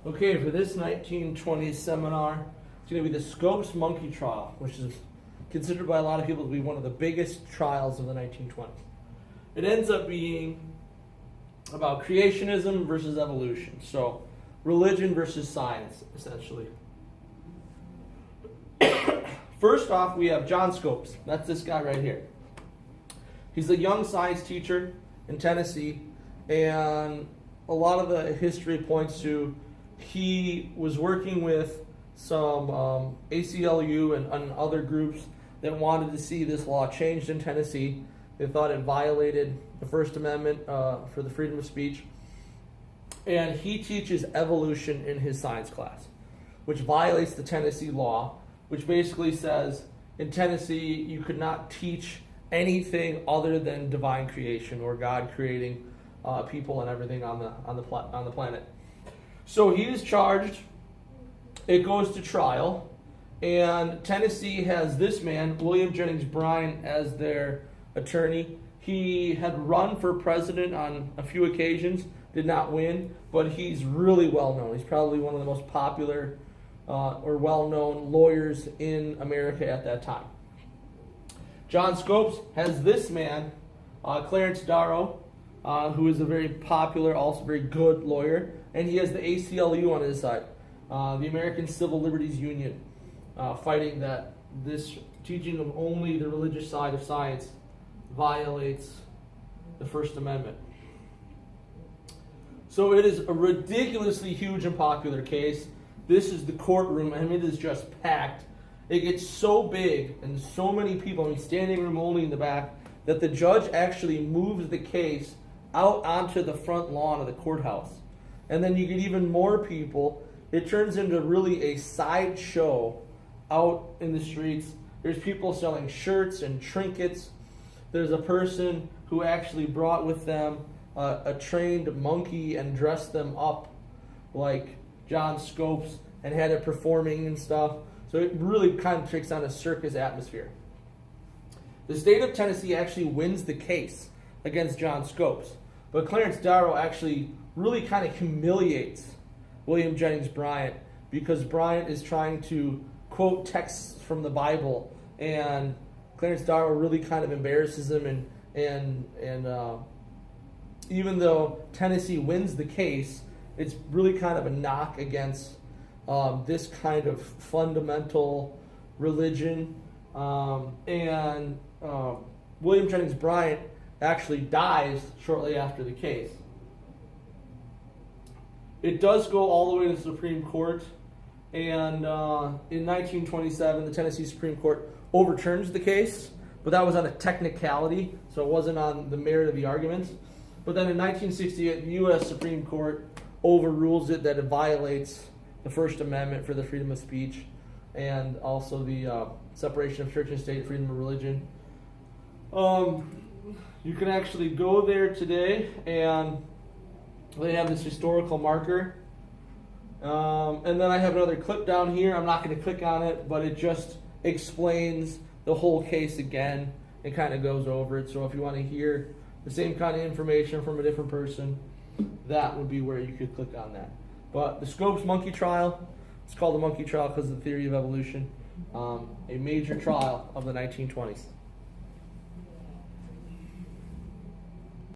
Okay, for this 1920s seminar, it's going to be the Scopes monkey trial, which is considered by a lot of people to be one of the biggest trials of the 1920s. It ends up being about creationism versus evolution, so religion versus science, essentially. First off, we have John Scopes. That's this guy right here. He's a young science teacher in Tennessee, and a lot of the history points to he was working with some ACLU and other groups that wanted to see this law changed in Tennessee. They thought it violated the First Amendment for the freedom of speech. And he teaches evolution in his science class, which violates the Tennessee law, which basically says in Tennessee you could not teach anything other than divine creation or God creating people and everything on the planet. So he is charged. It goes to trial, and Tennessee has this man, William Jennings Bryan, as their attorney. He had run for president on a few occasions, did not win, but he's really well known. He's probably one of the most popular or well-known lawyers in America at that time. John Scopes has this man, Clarence Darrow, who is a very popular, also very good lawyer, and he has the ACLU on his side, the American Civil Liberties Union, fighting that this teaching of only the religious side of science violates the First Amendment. So it is a ridiculously huge and popular case. This is the courtroom. I mean, it is just packed. It gets so big and so many people, I mean, standing room only in the back, that the judge actually moves the case out onto the front lawn of the courthouse. And then you get even more people. It turns into really a sideshow out in the streets. There's people selling shirts and trinkets. There's a person who actually brought with them a trained monkey and dressed them up like John Scopes and had it performing and stuff. So it really kind of takes on a circus atmosphere. The state of Tennessee actually wins the case against John Scopes, but Clarence Darrow actually really kind of humiliates William Jennings Bryan because Bryan is trying to quote texts from the Bible, and Clarence Darrow really kind of embarrasses him, and even though Tennessee wins the case, it's really kind of a knock against this kind of fundamental religion, and William Jennings Bryan actually dies shortly after the case. It does go all the way to the Supreme Court, and in 1927, the Tennessee Supreme Court overturns the case, but that was on a technicality, so it wasn't on the merit of the arguments. But then in 1968, the U.S. Supreme Court overrules it that it violates the First Amendment for the freedom of speech and also the separation of church and state, freedom of religion. You can actually go there today, and they have this historical marker. And then I have another clip down here. I'm not going to click on it, but it just explains the whole case again. It kind of goes over it. So if you want to hear the same kind of information from a different person, that would be where you could click on that. But the Scopes monkey trial, it's called the monkey trial because of the theory of evolution, a major trial of the 1920s.